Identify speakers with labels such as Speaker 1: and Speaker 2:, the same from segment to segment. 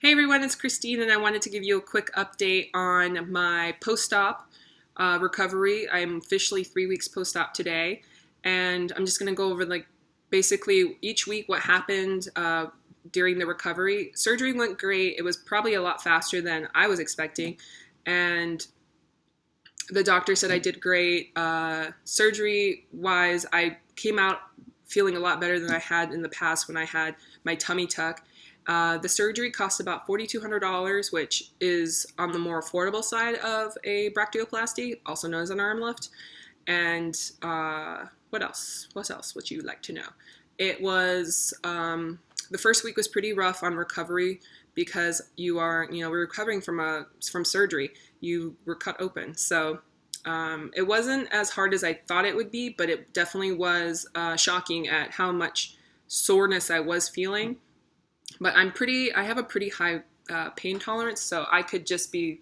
Speaker 1: Hey everyone, it's Christine, and I wanted to give you a quick update on my post-op recovery. I'm officially 3 weeks post-op today, and I'm just going to go over basically each week what happened during the recovery. Surgery went great. It was probably a lot faster than I was expecting, and the doctor said I did great. Surgery-wise, I came out feeling a lot better than I had in the past when I had my tummy tuck. The surgery cost about $4,200, which is on the more affordable side of a brachioplasty, also known as an arm lift. And what else? What else would you like to know? It was the first week was pretty rough on recovery because we're recovering from surgery. You were cut open, so it wasn't as hard as I thought it would be, but it definitely was shocking at how much soreness I was feeling. But I have a pretty high pain tolerance, so I could just be,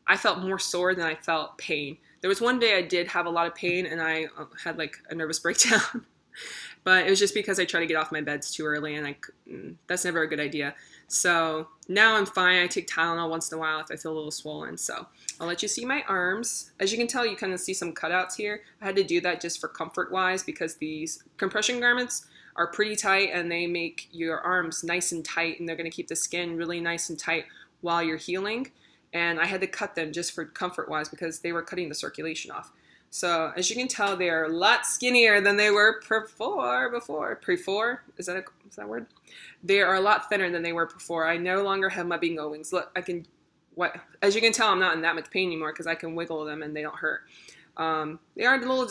Speaker 1: I felt more sore than I felt pain. There was one day I did have a lot of pain and I had like a nervous breakdown, but it was just because I tried to get off my beds too early, and that's never a good idea. So now I'm fine. I take Tylenol once in a while if I feel a little swollen. So I'll let you see my arms. As you can tell, you kind of see some cutouts here. I had to do that just for comfort wise because these compression garments are pretty tight and they make your arms nice and tight, and they're going to keep the skin really nice and tight while you're healing. And I had to cut them just for comfort wise because they were cutting the circulation off. So as you can tell, they're a lot skinnier than they were before. Is that a word? They are a lot thinner than they were before. I no longer have my bingo wings. Look, as you can tell, I'm not in that much pain anymore because I can wiggle them and they don't hurt. They are a little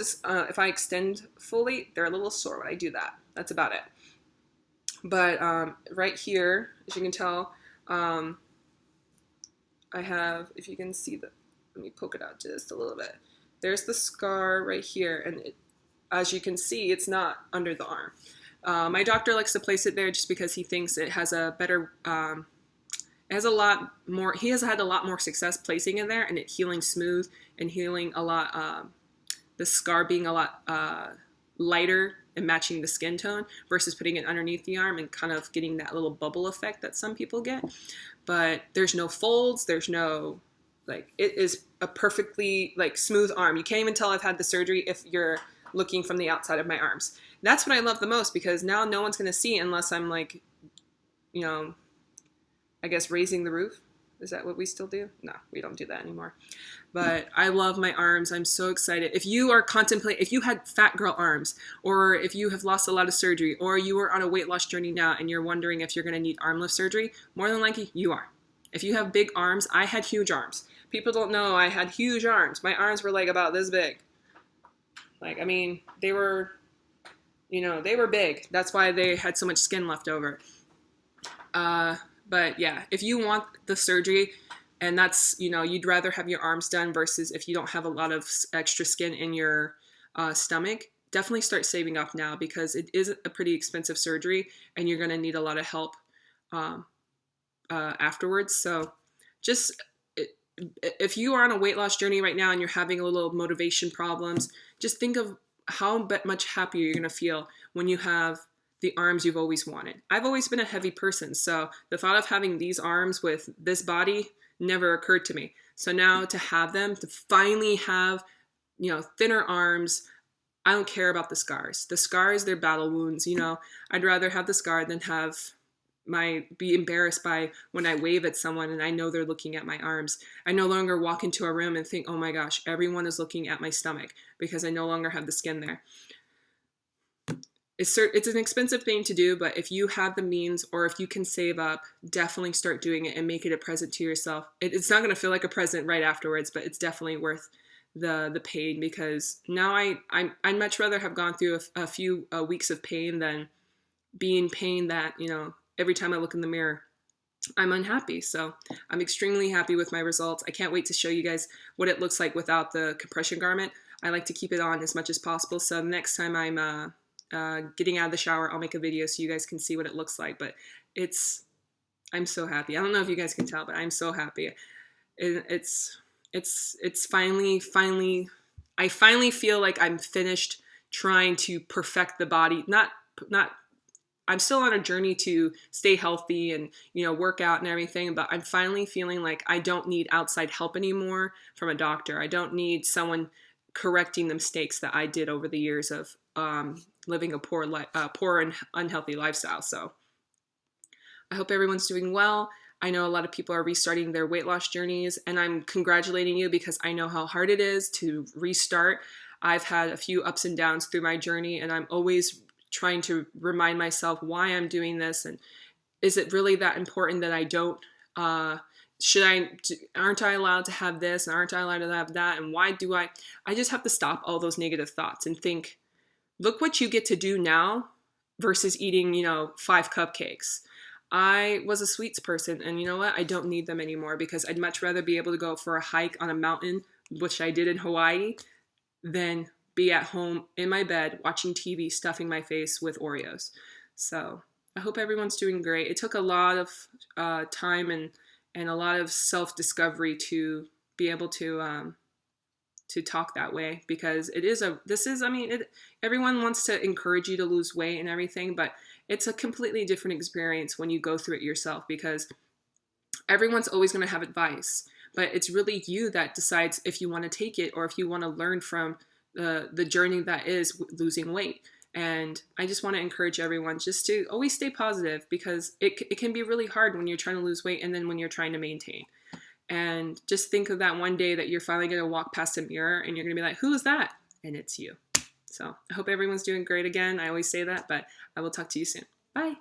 Speaker 1: if I extend fully, they're a little sore when I do that. That's about it. But right here, as you can tell, I have, if you can see let me poke it out just a little bit. There's the scar right here, and as you can see, it's not under the arm. My doctor likes to place it there just because he thinks it has a better, it has a lot more, he has had a lot more success placing it there and it healing smooth and healing a lot, the scar being a lot lighter and matching the skin tone versus putting it underneath the arm and kind of getting that little bubble effect that some people get. But there's no folds, there's no, it is a perfectly smooth arm. You can't even tell I've had the surgery if you're looking from the outside of my arms. That's what I love the most, because now no one's going to see unless I'm I guess raising the roof. Is that what we still do? No, we don't do that anymore. But I love my arms. I'm so excited. If you are if you had fat girl arms, or if you have lost a lot of surgery, or you are on a weight loss journey now and you're wondering if you're going to need arm lift surgery, more than likely you are. If you have big arms, I had huge arms. People don't know I had huge arms. My arms were about this big. They were, they were big. That's why they had so much skin left over. But yeah, if you want the surgery and that's, you'd rather have your arms done versus if you don't have a lot of extra skin in your stomach, definitely start saving up now because it is a pretty expensive surgery and you're going to need a lot of help afterwards. So just if you are on a weight loss journey right now and you're having a little motivation problems, just think of how much happier you're going to feel when you have the arms you've always wanted. I've always been a heavy person, so the thought of having these arms with this body never occurred to me. So now to have them, to finally have, thinner arms, I don't care about the scars. The scars, they're battle wounds, I'd rather have the scar than be embarrassed by when I wave at someone and I know they're looking at my arms. I no longer walk into a room and think, oh my gosh, everyone is looking at my stomach because I no longer have the skin there. It's an expensive thing to do, but if you have the means or if you can save up, definitely start doing it and make it a present to yourself. It's not going to feel like a present right afterwards, but it's definitely worth the pain, because now I'd much rather have gone through a few weeks of pain than be in pain that, every time I look in the mirror, I'm unhappy. So I'm extremely happy with my results. I can't wait to show you guys what it looks like without the compression garment. I like to keep it on as much as possible. So next time I'm getting out of the shower, I'll make a video so you guys can see what it looks like. But I'm so happy. I don't know if you guys can tell, but I'm so happy. It's finally, I finally feel like I'm finished trying to perfect the body, not I'm still on a journey to stay healthy and, work out and everything, but I'm finally feeling like I don't need outside help anymore from a doctor. I don't need someone correcting the mistakes that I did over the years of living a poor and unhealthy lifestyle. So I hope everyone's doing well. I know a lot of people are restarting their weight loss journeys, and I'm congratulating you because I know how hard it is to restart. I've had a few ups and downs through my journey, and I'm always trying to remind myself why I'm doing this, and is it really that important that I don't, aren't I allowed to have this, and aren't I allowed to have that, and why do I just have to stop all those negative thoughts and think, look what you get to do now versus eating, 5 cupcakes. I was a sweets person, and you know what? I don't need them anymore because I'd much rather be able to go for a hike on a mountain, which I did in Hawaii, than be at home in my bed watching TV, stuffing my face with Oreos. So I hope everyone's doing great. It took a lot of time and a lot of self-discovery to be able to talk that way, because everyone wants to encourage you to lose weight and everything, but it's a completely different experience when you go through it yourself, because everyone's always going to have advice, but it's really you that decides if you want to take it or if you want to learn from the journey that is losing weight. And I just want to encourage everyone just to always stay positive, because it can be really hard when you're trying to lose weight and then when you're trying to maintain. And just think of that one day that you're finally going to walk past a mirror and you're going to be like, who is that? And it's you. So I hope everyone's doing great again. I always say that, but I will talk to you soon. Bye.